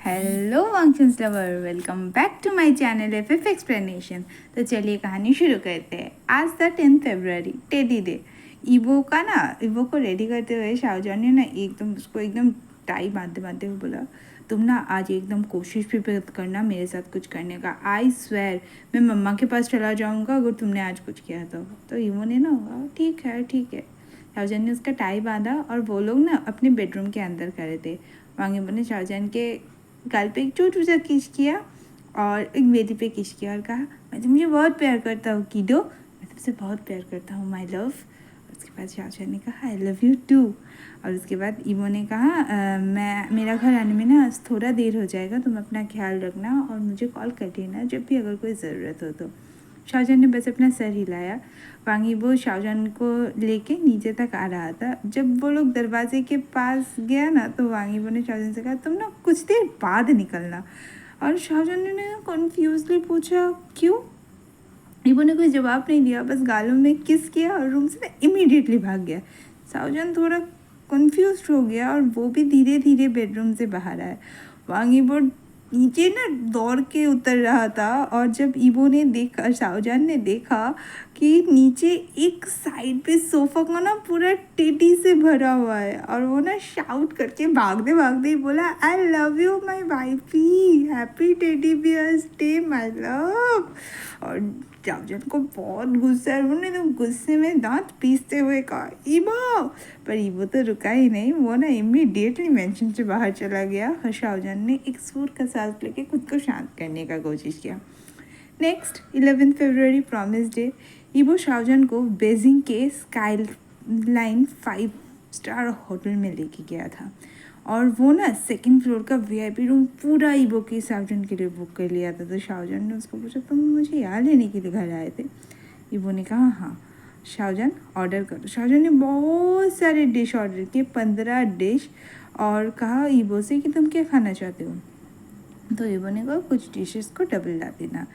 Hello functions lover, welcome back to my channel F explanation. तो चलिए कहानी शुरू करते हैं। आज था 10 फरवरी, टेडी डे। ईवो को रेडी करते हुए शाहजहां ने ना एकदम उसको एकदम टाई बांधते बांधते हुए बोला, तुम ना आज एकदम कोशिश भी करना मेरे साथ कुछ करने का। आई स्वेयर मैं मम्मा के पास चला जाऊँगा अगर तुमने आज कुछ किया तो ईवो ने ना ठीक है ठीक है। शाहजहां ने उसका टाई बांधा और वो लोग ना अपने बेडरूम के अंदर खड़े थे। वांगी ने शाहजहां के गाल पे एक छोटू सा किस किया और एक बेटी पे किस किया और कहा, मैं तुमसे बहुत प्यार करता हूँ कीडो, मैं तुमसे बहुत प्यार करता हूँ माय लव। उसके बाद शाहजहां ने कहा आई लव यू टू। और उसके बाद ईवो ने कहा मेरा घर आने में ना आज थोड़ा देर हो जाएगा, तुम अपना ख्याल रखना और मुझे कॉल कर लेना जब भी अगर कोई ज़रूरत हो तो। शाहजहां ने बस अपना सर हिलाया। वांगीबो शाहजहां को लेके नीचे तक आ रहा था। जब वो लोग दरवाजे के पास गया ना तो वांगीबो ने शाहजहां से कहा, तुम ना कुछ देर बाद निकलना। और शाहजहां ने कन्फ्यूजली पूछा क्यों। ईबो ने कोई जवाब नहीं दिया, बस गालों में किस किया और रूम से ना इमीडिएटली भाग गया। शाहजहां थोड़ा कंफ्यूज हो गया और वो भी धीरे धीरे बेडरूम से बाहर आया। वांगीबो नीचे ना दौड़ के उतर रहा था और जब ईबो ने देखा, शाहजहां ने देखा कि नीचे एक साइड पे सोफा का ना पूरा टेडी से भरा हुआ है और वो ना शाउट करके भागते भागते ही बोला, I love you my wifey, happy teddy bears day my love. और शाहजहां को बहुत गुस्सा है, उन्होंने तो गुस्से में दांत पीसते हुए कहा ईबो। पर ईबो तो रुका ही नहीं, वो ना इमीडिएटली मेंशन से बाहर चला गया और शाहजहां ने एक सूर का सांस लेके खुद को शांत करने का कोशिश किया। नेक्स्ट 11 फरवरी प्रॉमिस डे। ईबो शाहजहां को बेजिंग के स्काई लाइन 5 स्टार होटल में लेके गया था और वो ना सेकंड फ्लोर का वीआईपी रूम पूरा ईबो के शाहजहां के लिए बुक कर लिया था। तो शाहजहां ने उसको पूछा, तुम मुझे यहाँ लेने के लिए घर आए थे? ईबो ने कहा हाँ। शाहजहां ऑर्डर करो। शाहजहां ने बहुत सारे डिश ऑर्डर किए, 15 डिश, और कहा ईबो से कि तुम क्या खाना चाहते हो। तो ईबो ने कहा कुछ डिशेस को डबल ला देना।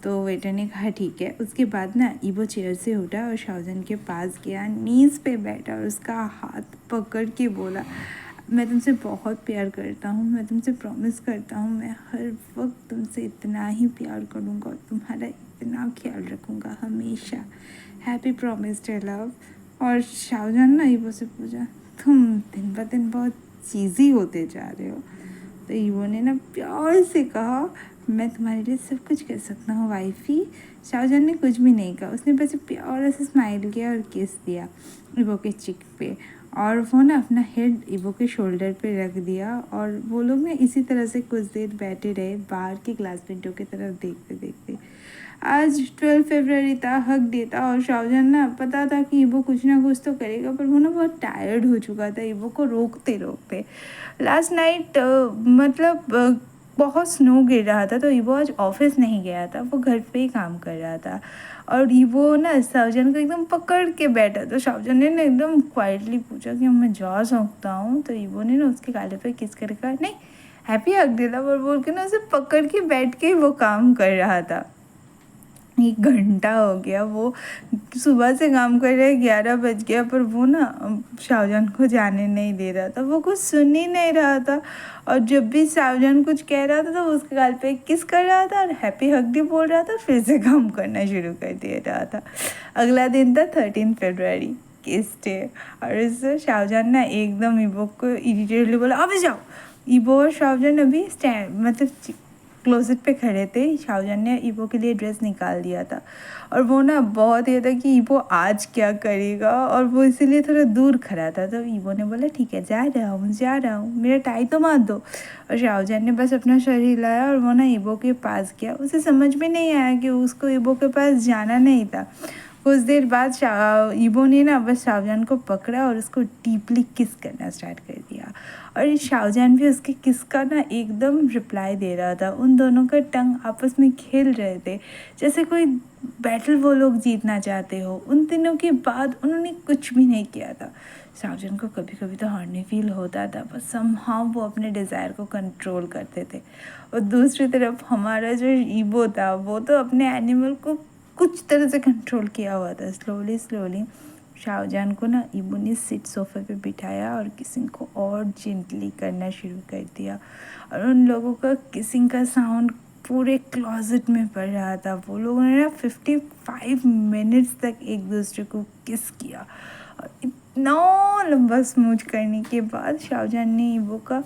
तो वेटर ने कहा ठीक है। उसके बाद ना ईबो चेयर से उठा और शाहजहां के पास गया, नीज़ पे बैठा और उसका हाथ पकड़ के बोला, मैं तुमसे बहुत प्यार करता हूँ, मैं तुमसे प्रॉमिस करता हूँ मैं हर वक्त तुमसे इतना ही प्यार करूँगा और तुम्हारा इतना ख्याल रखूँगा हमेशा। Happy promise day love. और शाहजहां ना ईबो से पूछा, तुम दिन ब दिन बहुत चीज़ी होते जा रहे हो। तो ईबो ने ना प्यार से कहा, मैं तुम्हारे लिए सब कुछ कर सकता हूँ वाइफी। शाहजहां ने कुछ भी नहीं कहा, उसने बस प्यार से स्माइल किया और किस दिया ईबो के चिक पे। और वो ना अपना हेड ईबो के शोल्डर पे रख दिया और वो लोग ना इसी तरह से कुछ देर बैठे रहे, बाहर की ग्लास विंडो की तरफ देखते देखते। आज 12 फरवरी था, हक डे था, और शाहजहां ना पता था कि ईबो कुछ ना कुछ तो करेगा, पर वो ना बहुत टायर्ड हो चुका था ईबो को रोकते रोकते। लास्ट नाइट बहुत स्नो गिर रहा था तो ईबो आज ऑफिस नहीं गया था, वो घर पे ही काम कर रहा था। और ईबो ना शाहजहां को एकदम पकड़ के बैठा, तो शाहजहां ने ना एकदम क्वाइटली पूछा कि मैं जा सकता हूँ। तो ईबो ने ना उसके गाले पे किस कर कहा नहीं, हैप्पी हक दिला और बोल के ना उसे पकड़ के बैठ के वो काम कर रहा था। 1 घंटा हो गया, वो सुबह से काम कर रहे, 11 बज गया, पर वो ना शाहजहां को जाने नहीं दे रहा था, वो कुछ सुन ही नहीं रहा था। और जब भी शाहजहां कुछ कह रहा था तो वो उसके गाल पे किस कर रहा था और हैप्पी हक डे बोल रहा था, फिर से काम करना शुरू कर दे रहा था। अगला दिन था 13 फरवरी, किस डे। और इससे शाहजहां ना एकदम ईबो को इरिटेटली बोला, अब जाओ। ईबो और शाहजहां अभी क्लोजेट पे खड़े थे। शाहजहां ने ईबो के लिए ड्रेस निकाल दिया था और वो ना बहुत ये था कि ईबो आज क्या करेगा, और वो इसीलिए थोड़ा दूर खड़ा था। तो ईबो ने बोला ठीक है जा रहा हूँ, मेरा टाई तो बांध दो। और शाहजहां ने बस अपना शरीर हिलाया और वो ना ईबो के पास गया। उसे समझ में नहीं आया कि उसको ईबो के पास जाना नहीं था। कुछ देर बाद ईबो ने ना बस शाहजहां को पकड़ा और उसको डीपली किस करना स्टार्ट कर दिया। और शाहजहां भी उसके किस का ना एकदम रिप्लाई दे रहा था। उन दोनों का टंग आपस में खेल रहे थे जैसे कोई बैटल वो लोग जीतना चाहते हो। उन दिनों के बाद उन्होंने कुछ भी नहीं किया था। शाहजहां को कभी कभी तो हॉर्नी फील होता था, बस समहाउ वो अपने डिज़ायर को कंट्रोल करते थे। और दूसरी तरफ हमारा जो ईबो था वो तो अपने एनिमल को कुछ तरह से कंट्रोल किया हुआ था। स्लोली स्लोली शाहजहान को ना ईबो ने सीट सोफे पे बिठाया और किसिंग को और जेंटली करना शुरू कर दिया और उन लोगों का किसिंग का साउंड पूरे क्लोजेट में पड़ रहा था। वो लोगों ने ना 55 मिनट्स तक एक दूसरे को किस किया और इतना लंबा स्मूच करने के बाद शाहजहान ने ईबो का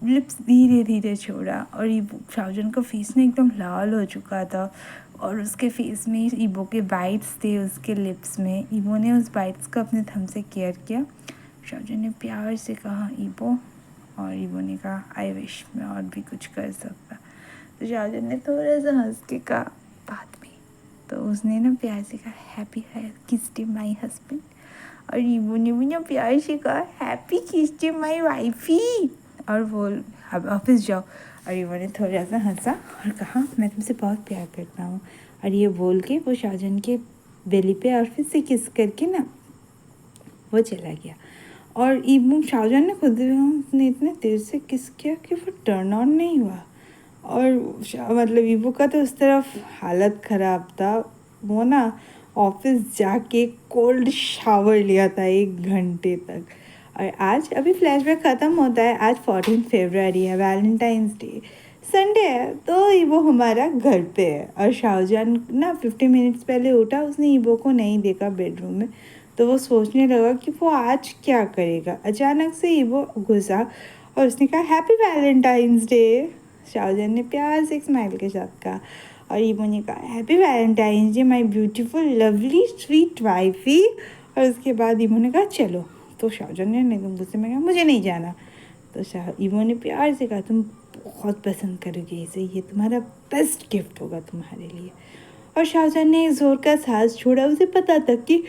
लिप्स धीरे धीरे छोड़ा और ईबो शाहजहान का फेस में एकदम लाल हो चुका था और उसके फेस में ईबो के बाइट्स थे उसके लिप्स में। ईबो ने उस बाइट्स का अपने थंब से केयर किया। शाहजहान ने प्यार से कहा ईबो, और ईबो ने कहा आई विश मैं और भी कुछ कर सकता। तो शाहजहान ने थोड़ा सा हंस के कहा बात भी। तो उसने ना प्यार से कहा हैप्पी है किस डे माई हस्बैंड, और ईबो ने भी ना प्यार से कहा हैप्पी किस डे माई वाइफी, और वो अब ऑफिस जाओ। और ईबो ने थोड़ा सा हंसा और कहा मैं तुमसे बहुत प्यार करता हूँ, और ये बोल के वो शाहजहान के बेली पे और फिर से किस करके ना वो चला गया। और ईबो शाहजहान ने खुद ने इतने देर से किस किया कि वो टर्न ऑन नहीं हुआ। और मतलब ईबो का तो उस तरफ हालत ख़राब था। वो ना ऑफिस जाके कोल्ड शावर लिया था 1 घंटे तक। और आज अभी फ्लैशबैक ख़त्म होता है। आज 14 फरवरी है, वैलेंटाइंस डे, संडे है, तो ईबो हमारा घर पे है। और शाहजहान ना 50 मिनट्स पहले उठा, उसने ईबो को नहीं देखा बेडरूम में, तो वो सोचने लगा कि वो आज क्या करेगा। अचानक से ईबो घुसा और उसने कहा हैप्पी वैलेंटाइंस डे। शाहजहान ने प्यार से एक स्माइल के साथ कहा और ईबो ने कहा happy Valentine's day my beautiful lovely sweet wifey. और उसके बाद ईबो ने कहा चलो। तो शाहजहान ने एकदम गुस्से में कहा मुझे नहीं जाना। तो ईबो ने प्यार से कहा तुम बहुत पसंद करोगे इसे, ये तुम्हारा बेस्ट गिफ्ट होगा तुम्हारे लिए। और शाहजहान ने जोर का सांस छोड़ा। उसे पता था कि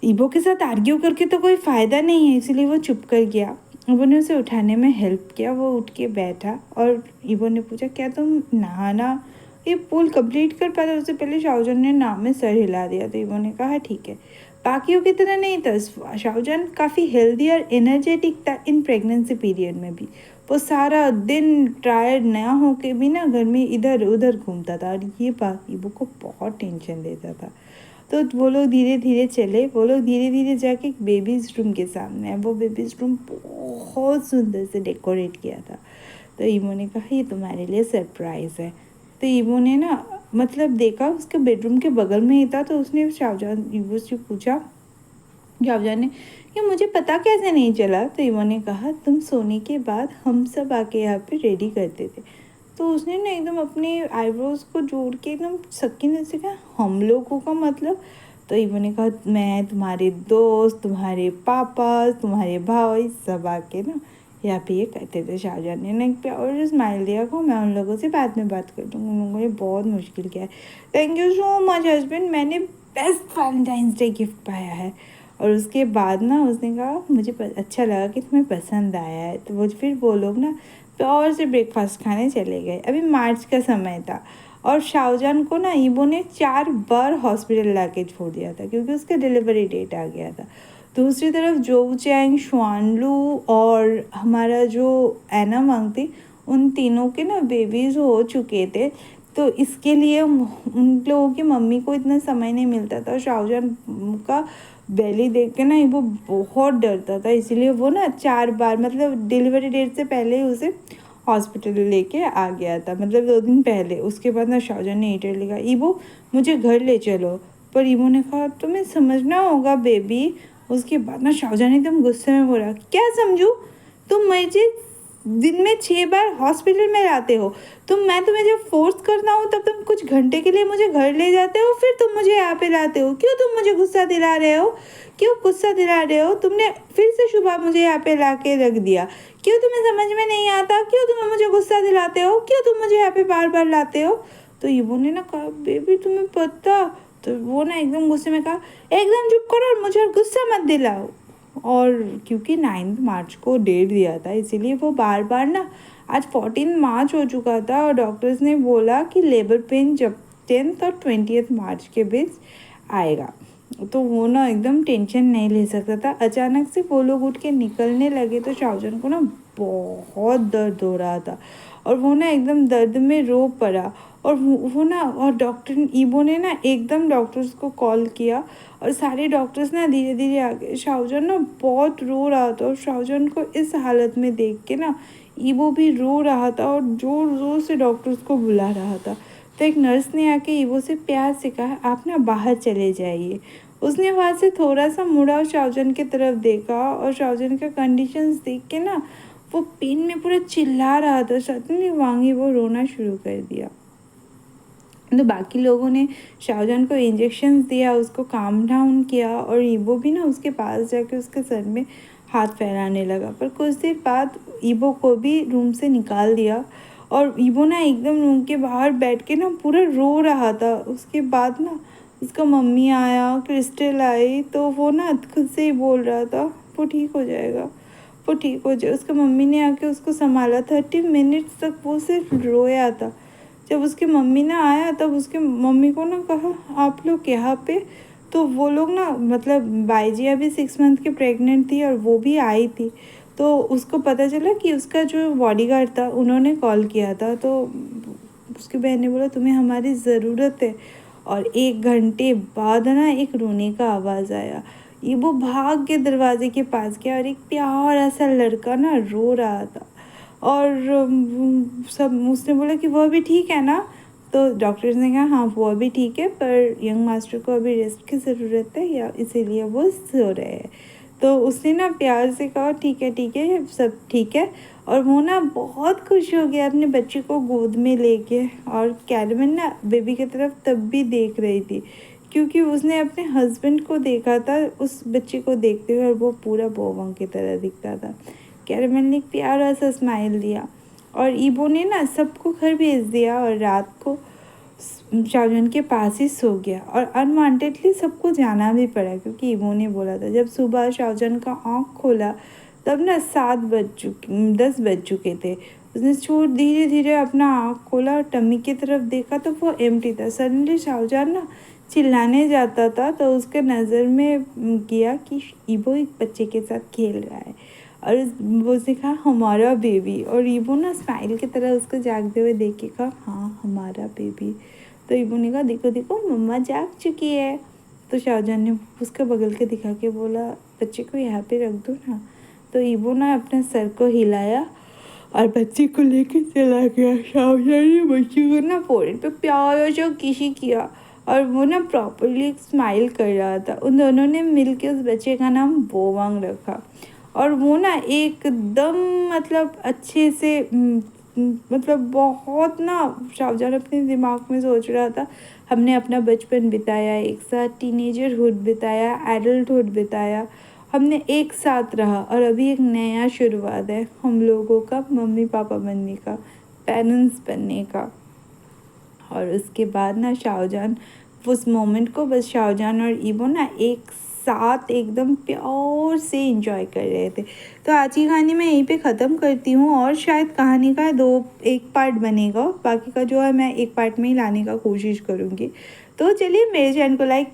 ईबो के साथ आर्ग्यू करके तो कोई फ़ायदा नहीं है, इसलिए वो चुप कर गया। ईबो ने उसे उठाने में हेल्प किया। वो उठ के बैठा और ईबो ने पूछा क्या तुम नहाना ये पूल कंप्लीट कर पाता। उससे पहले शाहजहान ने नाम में सर हिला दिया। तो ईबो ने कहा ठीक है। बाकियों की तरह नहीं था, शाहजहान काफ़ी हेल्दी और एनर्जेटिक था इन प्रेगनेंसी पीरियड में भी। वो सारा दिन टायर्ड ना हो के भी ना घर में इधर उधर घूमता था, और ये बात ईबो को बहुत टेंशन देता था। तो वो लोग धीरे धीरे चले। वो लोग धीरे धीरे जाके एक बेबीज़ रूम के सामने है। वो बेबीज़ रूम बहुत सुंदर से डेकोरेट किया था। तो ईबो ने कहा ये तुम्हारे लिए सरप्राइज़ है। तो ईबो ने ना मतलब देखा उसके बेडरूम के बगल में ही था। तो उसने शाहजहान ईबो से पूछा, शाहजहान ने कि मुझे पता कैसे नहीं चला। तो ईबो ने कहा तुम सोने के बाद हम सब आके यहाँ पे रेडी करते थे। तो उसने ना एकदम अपने आईब्रोज को जोड़ के एकदम सकीने से कहा हम लोगों का मतलब। तो ईबो ने कहा मैं तुम्हारे दोस्त, तुम्हारे पापा, तुम्हारे भाई सब आके ना यहाँ पे ये कहते थे। शाहजहान ने ना एक प्यार स्माइल दिया को मैं उन लोगों से बाद में बात कर दूँगा, उन लोगों ने बहुत मुश्किल किया है। Thank you so much husband, मैंने बेस्ट वैलेंटाइंस डे गिफ्ट पाया है। और उसके बाद ना उसने कहा मुझे अच्छा लगा कि तुम्हें पसंद आया है। तो वो फिर वो लोग ना प्योर से ब्रेकफास्ट खाने चले गए। अभी मार्च का समय था और शाहजहान को ना ईबो ने 4 बार हॉस्पिटल ला के छोड़ दिया था क्योंकि उसका डिलीवरी डेट आ गया था। दूसरी तरफ जोऊ चैंग, शुआनलू और हमारा जो एना वांग थी, उन तीनों के ना बेबीज़ हो चुके थे। तो इसके लिए उन लोगों की मम्मी को इतना समय नहीं मिलता था। शाहजहान का बेली देख के ना वो बहुत डरता था, इसीलिए वो ना 4 बार मतलब डिलीवरी डेट से पहले ही उसे हॉस्पिटल लेके आ गया था, मतलब 2 दिन पहले। उसके बाद ना शाहजहान ने ईटर लिखा ईबो मुझे घर ले चलो। पर ईबो ने कहा तुम्हें समझना होगा बेबी। उसके बाद ना शाहजहान एकदम गुस्से में बोला क्या समझूं, तुम मुझे दिन में 6 बार हॉस्पिटल में लाते हो। मैं तुम्हें जब फोर्स करता हूँ तब तुम कुछ घंटे के लिए मुझे घर ले जाते हो, फिर तुम मुझे यहाँ पे लाते हो। क्यों तुम मुझे गुस्सा दिला रहे हो, क्यों गुस्सा दिला रहे हो। तुमने फिर से सुबह मुझे यहाँ पे ला के रख दिया। क्यों तुम्हें समझ में नहीं आता, क्यों तुम मुझे गुस्सा दिलाते हो, क्यों तुम मुझे यहाँ पे बार बार लाते हो। तो ईबो ने ना कहा बेबी तुम्हें पता। तो वो ना एकदम गुस्से में कहा एकदम चुप करो और मुझे गुस्सा मत दिलाओ। और क्योंकि 9 मार्च को डेट दिया था इसीलिए वो बार बार ना, आज 14 मार्च हो चुका था और डॉक्टर्स ने बोला कि लेबर पेन जब 10 और 20 मार्च के बीच आएगा। तो वो ना एकदम टेंशन नहीं ले सकता था। अचानक से वो लोग उठ के निकलने लगे तो शाहजहान को ना बहुत दर्द हो रहा था और वो ना एकदम दर्द में रो पड़ा। और वो ना, और डॉक्टर ईबो ने ना एकदम डॉक्टर्स को कॉल किया और सारे डॉक्टर्स ना धीरे धीरे आ गए। शाहजहान ना बहुत रो रहा था और शाहजहान को इस हालत में देख के ना ईबो भी रो रहा था और जोर जोर से डॉक्टर्स को बुला रहा था। तो एक नर्स ने आके ईबो से प्यार से कहा, आप ना बाहर चले जाइए। उसने वहाँ से थोड़ा सा मुड़ा और शाहजहान की तरफ देखा और शाहजहान का कंडीशंस देख के ना वो पेन में पूरा चिल्ला रहा था। सडनली वांगी वो रोना शुरू कर दिया। तो बाकी लोगों ने शाहजहान को इंजेक्शंस दिया, उसको काम डाउन किया और ईबो भी ना उसके पास जाके उसके सर में हाथ फैलाने लगा। पर कुछ देर बाद ईबो को भी रूम से निकाल दिया और ईबो ना एकदम रूम के बाहर बैठ के ना पूरा रो रहा था। उसके बाद ना उसका मम्मी आया, क्रिस्टल आई, तो वो ना खुद से ही बोल रहा था वो ठीक हो जाएगा, वो ठीक हो जाए। उसका मम्मी ने आके उसको संभाला। 30 मिनट्स तक वो सिर्फ रोया था। जब उसकी मम्मी ना आया तब उसके मम्मी को ना कहा, आप लोग यहाँ पे? तो वो लोग ना, मतलब बाईजिया भी 6 मंथ की प्रेग्नेंट थी और वो भी आई थी। तो उसको पता चला कि उसका जो बॉडीगार्ड था उन्होंने कॉल किया था। तो उसकी बहन ने बोला, तुम्हें हमारी ज़रूरत है। और 1 घंटे बाद ना एक रोने का आवाज़ आया। ये वो भाग के दरवाजे के पास गया और एक प्यारा सा लड़का ना रो रहा था। और सब उसने बोला कि वो अभी ठीक है ना? तो डॉक्टर्स ने कहा हाँ वो अभी ठीक है, पर यंग मास्टर को अभी रेस्ट की ज़रूरत है या इसीलिए वो सो रहे हैं। तो उसने ना प्यार से कहा ठीक है सब ठीक है। और वो ना बहुत खुश हो गया अपने बच्चे को गोद में लेके। और कैरमेन ना बेबी की तरफ तब भी देख रही थी क्योंकि उसने अपने हस्बैंड को देखा था उस बच्चे को देखते हुए और वो पूरा बोवंग की तरह दिखता था। कैरमेन ने एक प्यारा सा स्माइल दिया और ईबो ने ना सबको घर भेज दिया और रात को शाहजहान के पास ही सो गया। और अनवांटेडली सबको जाना भी पड़ा क्योंकि ईबो ने बोला था। जब सुबह शाहजहान का आँख खोला तब ना 10 बज चुके थे। उसने छोड़ धीरे धीरे अपना आँख खोला और टमी की तरफ देखा तो वो एम्प्टी था। सडनली शाहजहान ना चिल्लाने जाता था तो उसके नज़र में किया कि ईबो एक बच्चे के साथ खेल रहा है और वो उसने कहा हमारा बेबी। और ईबो ना स्माइल की तरह उसको जागते हुए देख के कहा हाँ हमारा बेबी। तो ईबो ने कहा देखो देखो मम्मा जाग चुकी है। तो शाहजहान ने उसके बगल के दिखा के बोला बच्चे को यहाँ पे रख दो ना। तो ईबो ना अपने सर को हिलाया और बच्चे को लेके चला गया। शाहजहान ने बच्चे को ना फोrehead पे प्यारा सा किसी किया और वो ना प्रॉपरली स्माइल कर रहा था। उन दोनों ने मिलके उस बच्चे का नाम बोवांग रखा। और वो ना एकदम मतलब अच्छे से मतलब बहुत ना शाहजहान अपने दिमाग में सोच रहा था हमने अपना बचपन बिताया एक साथ, टीनेजरहुड बिताया, एडल्टहुड बिताया, हमने एक साथ रहा और अभी एक नया शुरुआत है हम लोगों का मम्मी पापा बनने का, पेरेंट्स बनने का। और उसके बाद ना शाहजहान उस मोमेंट को बस शाहजहान और ईबो ना एक साथ एकदम प्यार से एंजॉय कर रहे थे। तो आज की कहानी मैं यहीं पे ख़त्म करती हूँ और शायद कहानी का एक पार्ट बनेगा, बाकी का जो है मैं एक पार्ट में ही लाने का कोशिश करूँगी। तो चलिए मेरे चैनल को लाइक